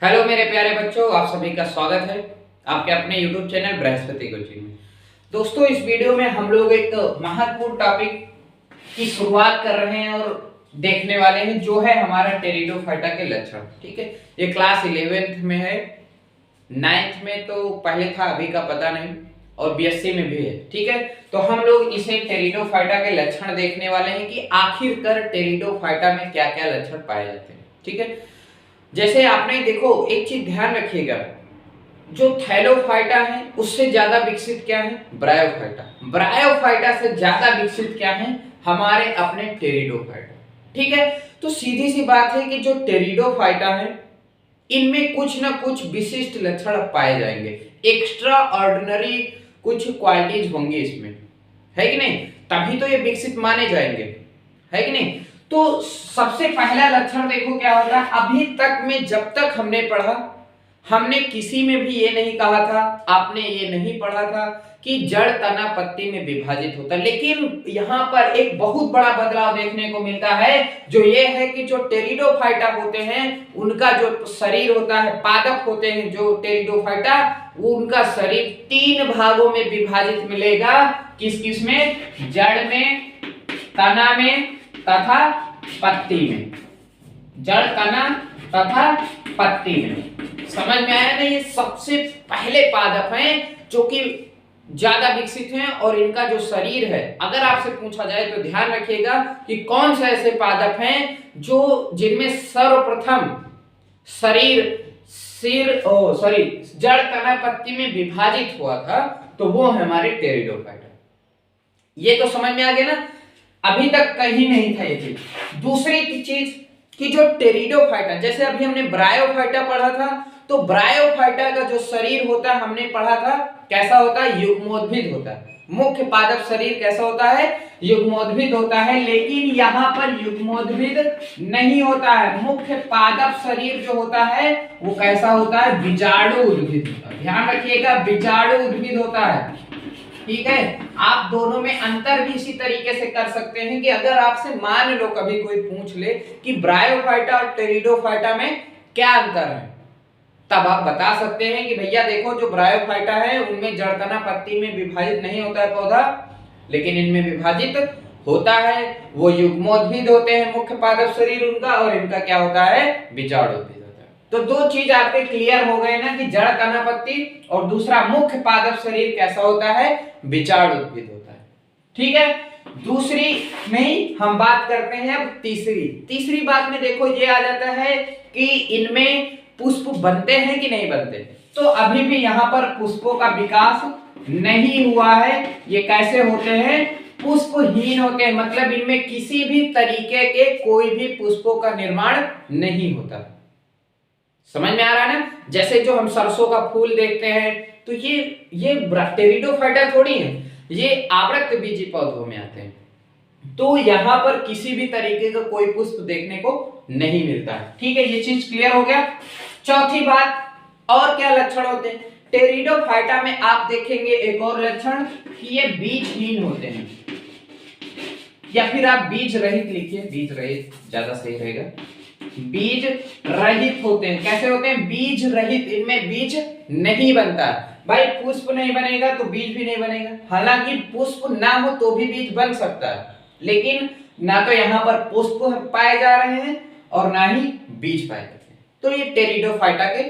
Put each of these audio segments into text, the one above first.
Hello मेरे प्यारे बच्चों, आप सभी का स्वागत है आपके अपने YouTube चैनल बृहस्पति कोचिंग में। दोस्तों, इस वीडियो में हम लोग एक महत्वपूर्ण टॉपिक की शुरुआत कर रहे हैं और देखने वाले हैं, जो है हमारा टेरिडोफाइटा के लक्षण। ठीक है, ये क्लास 11th में है, 9th में तो पहले था, अभी का पता नहीं, और बीएससी में भी है। ठीक है, तो हम लोग इसे टेरिडोफाइटा के लक्षण देखने वाले हैं कि आखिरकार टेरिडोफाइटा में क्या क्या लक्षण पाए जाते हैं। ठीक है, जैसे आपने देखो, एक चीज ध्यान रखिएगा, जो थैलोफाइटा है उससे ज्यादा विकसित क्या है? ब्रायोफाइटा। ब्रायोफाइटा से ज्यादा विकसित क्या है? हमारे अपने टेरिडोफाइटा। ठीक है, तो सीधी सी बात है कि जो टेरिडोफाइटा है इनमें कुछ ना कुछ विशिष्ट लक्षण पाए जाएंगे, एक्स्ट्रा ऑर्डिनरी कुछ क्वालिटीज होंगी इसमें, है कि नहीं? तभी तो ये विकसित माने जाएंगे, है कि नहीं? तो सबसे पहला लक्षण देखो क्या होता है। अभी तक में जब तक हमने पढ़ा, हमने किसी में भी ये नहीं कहा था, आपने ये नहीं पढ़ा था कि जड़ तना पत्ती में विभाजित होता है। लेकिन यहाँ पर एक बहुत बड़ा बदलाव देखने को मिलता है, जो ये है कि जो टेरिडोफाइटा होते हैं उनका जो शरीर होता है, पादप होते हैं जो टेरिडोफाइटा, उनका शरीर 3 भागों में विभाजित मिलेगा। किस किस में? जड़ में, तना में तथा पत्ती में। जड़, तना तथा पत्ती में। समझ में आया ना? ये सबसे पहले पादप हैं जो कि ज्यादा विकसित हैं, और इनका जो शरीर है, अगर आपसे पूछा जाए तो ध्यान रखिएगा कि कौन से ऐसे पादप हैं जो जिनमें सर्वप्रथम शरीर जड़, तना, पत्ती में विभाजित हुआ था, तो वो है हमारे टेरिडोफाइटा। ये तो समझ में आ गया ना? अभी तक कहीं नहीं था ये चीज। दूसरी चीज कि जो टेरिडोफाइटा, जैसे अभी हमने ब्रायोफाइटा पढ़ा था, तो ब्रायोफाइटा का जो शरीर होता है हमने पढ़ा था कैसा होता है? युग्मोद्भिद होता है। मुख्य पादप शरीर कैसा होता है? युग्मोद्भिद होता है। लेकिन यहाँ पर युग्मोद्भिद नहीं होता है, मुख्य पादप शरीर जो होता है वो कैसा होता है? बीजाणु उद्भिद होता है। ध्यान रखिएगा, बीजाणु उद्भिद होता है। ठीक है, आप दोनों में अंतर भी इसी तरीके से कर सकते हैं कि अगर आपसे मान लो कभी कोई पूछ ले कि ब्रायोफाइटा और टेरिडोफाइटा में क्या अंतर है, तब आप बता सकते हैं कि भैया देखो, जो ब्रायोफाइटा है उनमें जड़, तना, पत्ती में विभाजित नहीं होता है पौधा, लेकिन इनमें विभाजित होता है। वो युग्मोद्भिद होते हैं, मुख्य पादप शरीर उनका, और इनका क्या होता है? बीजाणुद्भिद होता है। तो दो चीज आपके क्लियर हो गए ना कि जड़, तना, पत्ती, और दूसरा मुख्य पादप शरीर कैसा होता है? बीजाणुद्भिद होता है। ठीक है, दूसरी में हम बात करते हैं अब तीसरी बात में देखो ये आ जाता है कि इनमें पुष्प बनते हैं कि नहीं बनते। तो अभी भी यहाँ पर पुष्पों का विकास नहीं हुआ है। ये कैसे होते हैं? पुष्पहीन होते हैं, मतलब इनमें किसी भी तरीके के कोई भी पुष्पों का निर्माण नहीं होता। समझ में आ रहा है ना? जैसे जो हम सरसों का फूल देखते हैं, तो ये टेरिडोफाइटा थोड़ी है, ये आवृत्त बीजी पौधों में आते हैं। तो यहाँ पर किसी भी तरीके का कोई पुष्प देखने को नहीं मिलता है। ठीक है, ये चीज क्लियर हो गया। चौथी बात, और क्या लक्षण होते हैं टेरिडोफाइटा में? आप देखेंगे एक और लक्षण कि ये बीजहीन होते हैं, या फिर आप बीज रहित लिखिए, बीज रहित ज्यादा सही रहेगा। बीज रहित होते हैं। कैसे होते हैं? बीज रहित, इनमें बीज नहीं बनता। भाई पुष्प नहीं बनेगा तो बीज भी नहीं बनेगा। हालांकि पुष्प ना हो तो भी बीज बन सकता है, लेकिन ना तो यहाँ पर पुष्प पाए जा रहे हैं और ना ही बीज पाए जाते हैं। तो ये टेरिडोफाइटा के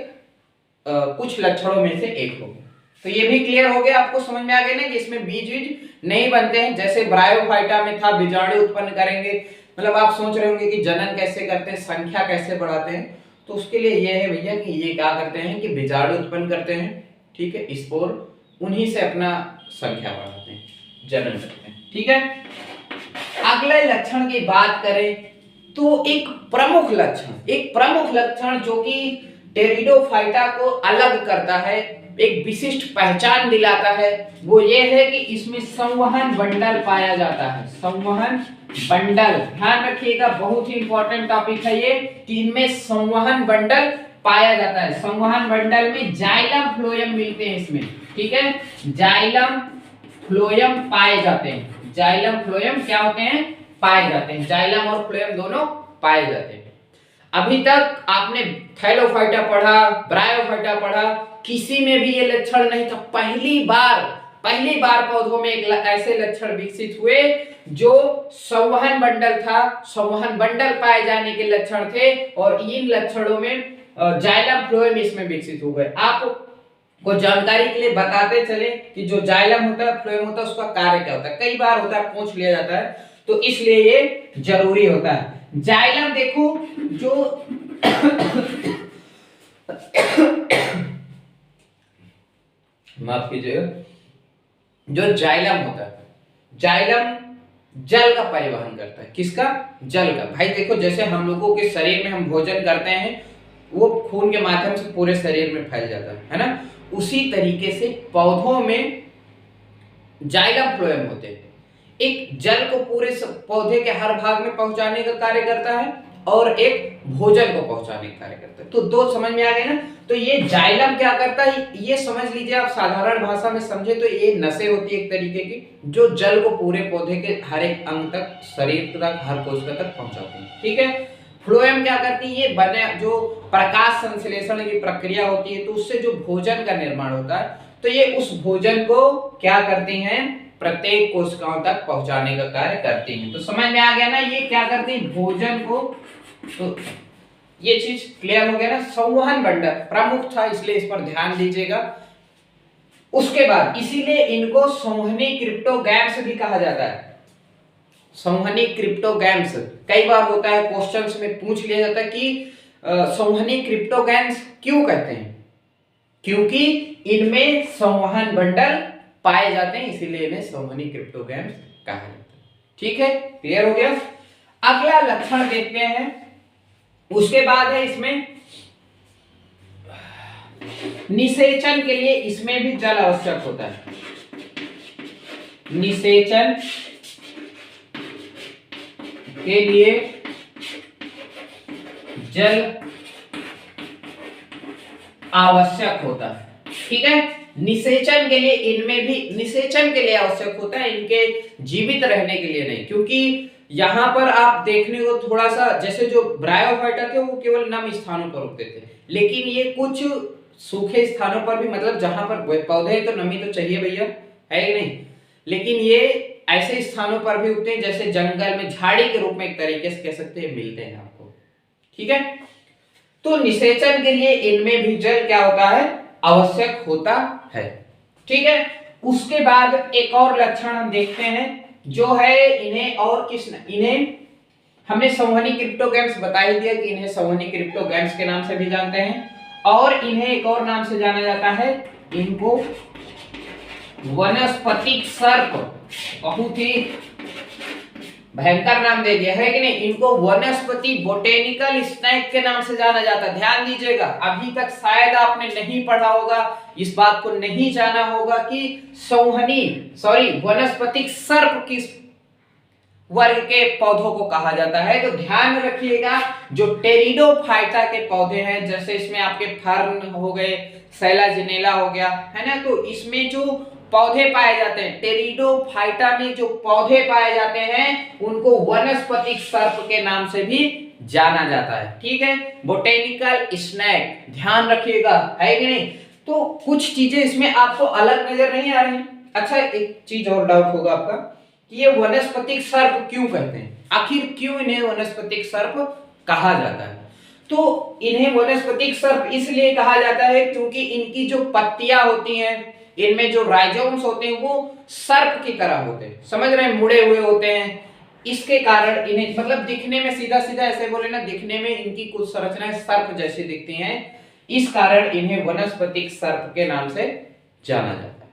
कुछ लक्षणों में से एक हो गया। तो ये भी क्लियर हो गया, आपको समझ में आ गया ना कि इसमें बीज नहीं बनते हैं। जैसे ब्रायोफाइटा में था बीजाणु उत्पन्न करेंगे, मतलब आप सोच रहे होंगे कि जनन कैसे करते हैं, संख्या कैसे बढ़ाते हैं, तो उसके लिए ये है भैया कि ये क्या करते हैं कि बीजाणु उत्पन्न करते हैं। ठीक है, स्पोर, उन्हीं से अपना संख्या बढ़ाते हैं, जनन करते हैं। ठीक है, अगले लक्षण की बात करें तो एक प्रमुख लक्षण जो कि टेरिडोफाइटा को अलग करता है, एक विशिष्ट पहचान दिलाता है, वो ये है कि इसमें संवहन बंडल पाया जाता है। संवहन बंडल, ध्यान रखिएगा, बहुत ही इंपॉर्टेंट टॉपिक है ये कि इनमें संवहन बंडल पाया जाता है। संवहन बंडल में जाइलम फ्लोएम मिलते हैं इसमें। ठीक है, जाइलम फ्लोएम पाए जाते हैं। जाइलम फ्लोएम क्या होते हैं? पाए जाते हैं। जाइलम और फ्लोएम दोनों पाए जाते हैं। अभी तक आपने थैलोफाइटा पढ़ा, ब्रायोफाइटा पढ़ा, किसी में भी ये लक्षण नहीं था। पहली बार पौधों में एक ऐसे लक्षण विकसित हुए जो संवहन बंडल था, संवहन बंडल पाए जाने के लक्षण थे, और इन लक्षणों में जाइलम फ्लोएम इसमें विकसित हो गए। आपको जानकारी के लिए बताते चले कि जो जाइलम होता है, फ्लोएम होता है, उसका कार्य क्या होता है। कई बार होता है, पूछ लिया जाता है, तो इसलिए ये जरूरी होता है। जाइलम देखो, जो माफ कीजिएगा, जो जाइलम होता है, जाइलम जल का परिवहन करता है। किसका? जल का। भाई देखो, जैसे हम लोगों के शरीर में हम भोजन करते हैं, वो खून के माध्यम से पूरे शरीर में फैल जाता है ना, उसी तरीके से पौधों में जाइलम फ्लोएम होते हैं। एक जल को पूरे पौधे के हर भाग में पहुंचाने का कार्य करता है, और एक भोजन को पहुंचाने का कार्य करता है। तो दो समझ में आ गए ना। तो ये जाइलम क्या करता है, ये समझ लीजिए आप साधारण भाषा में समझे तो ये नसें होती है एक तरीके की, जो जल को पूरे पौधे के हर एक अंग तक, शरीर तक, हर कोशिका तक पहुंचाती है। ठीक है। फ्लोएम क्या करती है, ये बने जो प्रकाश संश्लेषण की प्रक्रिया होती है, तो उससे जो भोजन का निर्माण होता है, तो ये उस भोजन को क्या करती हैं, प्रत्येक कोशिकाओं तक पहुंचाने का कार्य करती हैं। तो समझ में आ गया ना, ये क्या करती है, भोजन को। तो ये चीज क्लियर हो गया ना। संवहन बंडल प्रमुख था, इसलिए इस पर ध्यान दीजिएगा। उसके बाद इसीलिए इनको संवहनी क्रिप्टोगैम्स भी कहा जाता है। संवहनी क्रिप्टोगैम्स कई बार होता है, क्वेश्चंस में पूछ लिया जाता है कि संवहनी क्रिप्टोगैम्स क्यों कहते हैं, क्योंकि इनमें संवहन बंडल पाए जाते हैं, इसीलिए इन्हें संवहनी क्रिप्टोगैम्स कहा जाता है। ठीक है, क्लियर हो गया। अगला लक्षण देखते हैं, उसके बाद है इसमें निषेचन के लिए इसमें भी जल आवश्यक होता है। निषेचन के लिए जल आवश्यक होता है। ठीक है, निषेचन के लिए इनमें भी निषेचन के लिए आवश्यक होता है, इनके जीवित रहने के लिए नहीं। क्योंकि यहां पर आप देखने को थोड़ा सा, जैसे जो ब्रायोफाइटा थे वो केवल नम स्थानों पर उगते थे, लेकिन ये कुछ सूखे स्थानों पर भी, मतलब जहां पर पौधे तो नमी तो चाहिए भैया, है कि नहीं, लेकिन ये ऐसे स्थानों पर भी उगते हैं जैसे जंगल में झाड़ी के रूप में एक तरीके से कह सकते हैं, मिलते हैं आपको। ठीक है, तो निषेचन के लिए इनमें भी जल क्या होता है, आवश्यक होता है। ठीक है, उसके बाद एक और लक्षण हम देखते हैं, जो है इन्हें और इन्हें हमने संवहनी क्रिप्टोगैम्स बता ही दिया कि इन्हें संवहनी क्रिप्टोगैम्स के नाम से भी जानते हैं, और इन्हें एक और नाम से जाना जाता है, इनको वनस्पतिक सर्प, बहुत ही भयंकर नाम दे दिया है कि नहीं, इनको वनस्पति बोटेनिकल स्नैक के नाम से जाना जाता है। ध्यान दीजिएगा, अभी तक शायद आपने नहीं पढ़ा होगा, इस बात को नहीं जाना होगा कि वनस्पतिक सर्प किस वर्ग के पौधों को कहा जाता है। तो ध्यान रखिएगा, जो टेरिडोफाइटा के पौधे हैं, जैसे इसमें आपके फर्न हो गए, सैलाजिनेला हो गया, है ना, तो इसमें जो पौधे पाए जाते हैं, टेरिडोफाइटा में जो पौधे पाए जाते हैं, उनको वनस्पतिक सर्प के नाम से भी जाना जाता है। ठीक है, बोटेनिकल स्नैक, ध्यान रखिएगा, है कि नहीं। तो कुछ चीजें इसमें आपको अलग नजर नहीं आ रही। अच्छा, एक चीज और डाउट होगा आपका कि ये वनस्पतिक सर्प क्यों कहते हैं, आखिर क्यों इन्हें वनस्पतिक सर्प कहा जाता है। तो इन्हें वनस्पतिक सर्प इसलिए कहा जाता है क्योंकि इनकी जो पत्तियां होती हैं, इनमें जो राइजोम्स होते हैं, वो सर्प की तरह होते हैं, समझ रहे हैं, मुड़े हुए होते हैं। इसके कारण इन्हें, मतलब दिखने में, सीधा सीधा ऐसे बोले ना, दिखने में इनकी कुछ संरचनाएं सर्प जैसी दिखती हैं, इस कारण इन्हें वनस्पतिक सर्प के नाम से जाना जाता है।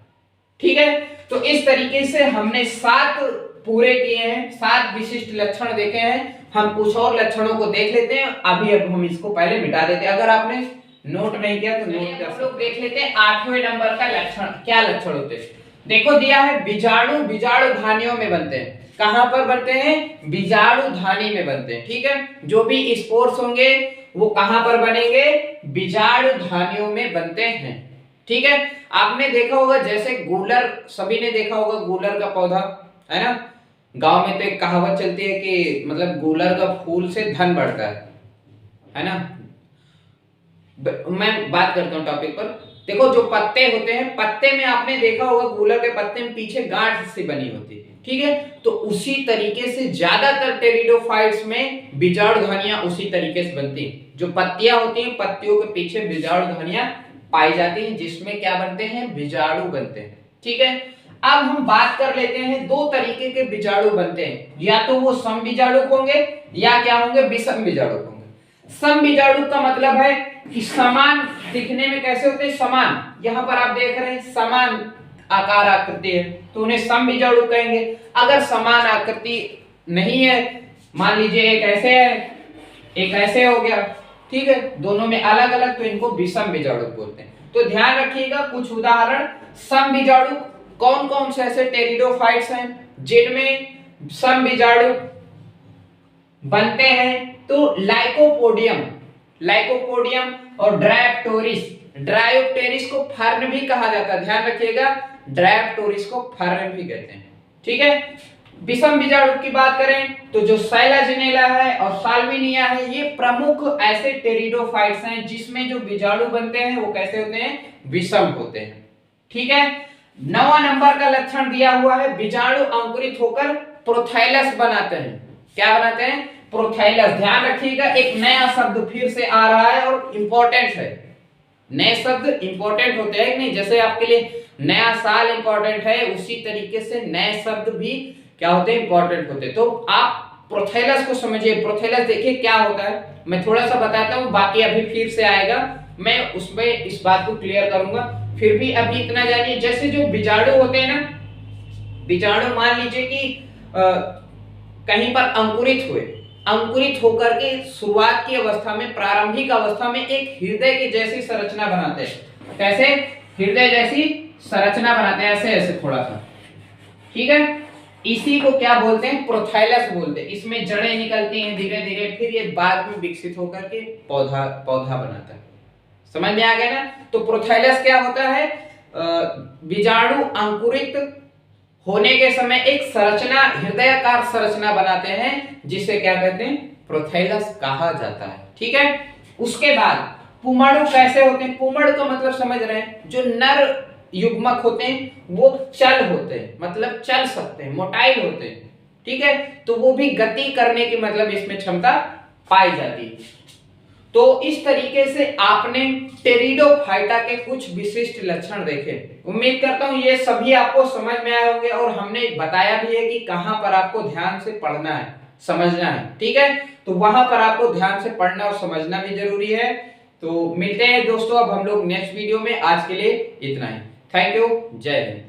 ठीक है, तो इस तरीके से हमने 7 पूरे किए हैं, 7 विशिष्ट लक्षण देखे हैं। हम कुछ और लक्षणों को देख लेते हैं, अभी अब हम इसको पहले मिटा देते हैं। अगर आपने नोट नहीं किया तो नोट कर सकते। देख लेते हैं 8वें नंबर का लक्षण, क्या लक्षण होते हैं। देखो दिया है, बीजाणु धानियों में बनते हैं। कहां पर बनते हैं, बीजाणु धानी में बनते हैं। ठीक है, जो भी स्पोर्स होंगे वो कहां पर बनेंगे, बीजाणु धानियों में बनते हैं। ठीक है, आपने देखा होगा, जैसे गूलर, सभी ने देखा होगा गूलर का पौधा, है ना, गांव में तो एक कहावत चलती है कि मतलब गूलर का फूल से धन बढ़ता है है ना। मैं बात करता हूँ टॉपिक पर। देखो जो पत्ते होते हैं, पत्ते में आपने देखा होगा गूलर के पत्ते में पीछे गांठ सी बनी होती है, ठीक है। तो उसी तरीके से ज्यादातर टेरिडोफाइट्स में बीजाणु ध्वनियां उसी तरीके से बनती हैं। जो पत्तियां होती हैं, पत्तियों के पीछे बीजाणु ध्वनियां पाई जाती हैं, जिसमें क्या बनते हैं, बीजाणु बनते हैं, ठीक है। अब हम बात कर लेते हैं, दो तरीके के बीजाणु बनते हैं, या तो वो समबीजाणु होंगे या क्या होंगे, विषम बीजाणु होंगे। समबीजाणु का मतलब है कि समान दिखने में कैसे होते हैं, समान। यहां पर आप देख रहे हैं समान आकार आकृति है, तो उन्हें समबीजाणु कहेंगे। अगर समान आकृति नहीं है, मान लीजिए एक ऐसे है, एक ऐसे हो गया, ठीक है, दोनों में अलग अलग, तो इनको विषम बीजाणु बोलते हैं। तो ध्यान रखिएगा कुछ उदाहरण। समबीजाणु कौन कौन से ऐसे टेरिडोफाइट्स हैं जिनमें समबीजाणु बनते हैं, तो लाइकोपोडियम, लाइकोपोडियम और ड्रायोप्टेरिस। ड्रायोप्टेरिस को फर्न भी कहा जाता है, ध्यान रखिएगा, ड्रायोप्टेरिस को फर्न भी कहते हैं, ठीक है। विषम बीजाणु की बात करें तो जो साइलाजिनेला है और साल्विनिया है, ये प्रमुख ऐसे टेरिडोफाइट्स हैं जिसमें जो बीजाणु बनते हैं वो कैसे होते हैं, विषम होते हैं, ठीक है। 9वां नंबर का लक्षण दिया हुआ है, बीजाणु अंकुरित होकर प्रोथाइलस बनाते हैं। क्या बनाते हैं, प्रोथाइलस। ध्यान रखिएगा, एक नया शब्द फिर से आ रहा है और इंपॉर्टेंट है। नए शब्द इंपॉर्टेंट होते हैं कि नहीं, जैसे आपके लिए नया साल इंपॉर्टेंट है, उसी तरीके से नए शब्द भी क्या होते हैं, इंपॉर्टेंट होते हैं। तो आप प्रोथाइलस को समझिए। प्रोथाइलस देखिए क्या होता है, मैं थोड़ा सा बताता हूँ, बाकी अभी फिर से आएगा, मैं उसमें इस बात को क्लियर करूंगा। फिर भी अभी इतना जानिए, जैसे जो बीजाणु होते हैं ना, बीजाणु मान लीजिए कि कहीं पर अंकुरित हुए, अंकुरित होकर के शुरुआत की अवस्था में, प्रारंभिक अवस्था में एक हृदय की जैसी संरचना बनाते हैं। कैसे, हृदय जैसी संरचना बनाते हैं, ऐसे ऐसे थोड़ा सा, ठीक है। इसी को क्या बोलते हैं, प्रोथाइलस बोलते हैं। इसमें जड़ें निकलती हैं धीरे धीरे, फिर ये बाद में विकसित होकर के पौधा बनाता है। समझ में आ गया ना। तो प्रोथाइलस क्या होता है, बीजाणु अंकुरित होने के समय एक संरचना, हृदयाकार संरचना बनाते हैं, जिसे क्या कहते हैं, प्रोथाइलस कहा जाता है, ठीक है। उसके बाद पुमड़ु कैसे होते हैं, पुमड़ का मतलब समझ रहे हैं, जो नर युग्मक होते हैं वो चल होते हैं, मतलब चल सकते हैं, मोटाइल होते हैं, ठीक है। तो वो भी गति करने की मतलब इसमें क्षमता पाई जाती है। तो इस तरीके से आपने टेरिडोफाइटा के कुछ विशिष्ट लक्षण देखे। उम्मीद करता हूं ये सभी आपको समझ में आए होंगे, और हमने बताया भी है कि कहां पर आपको ध्यान से पढ़ना है, समझना है, ठीक है। तो वहां पर आपको ध्यान से पढ़ना और समझना भी जरूरी है। तो मिलते हैं दोस्तों अब हम लोग नेक्स्ट वीडियो में। आज के लिए इतना ही। थैंक यू, जय हिंद।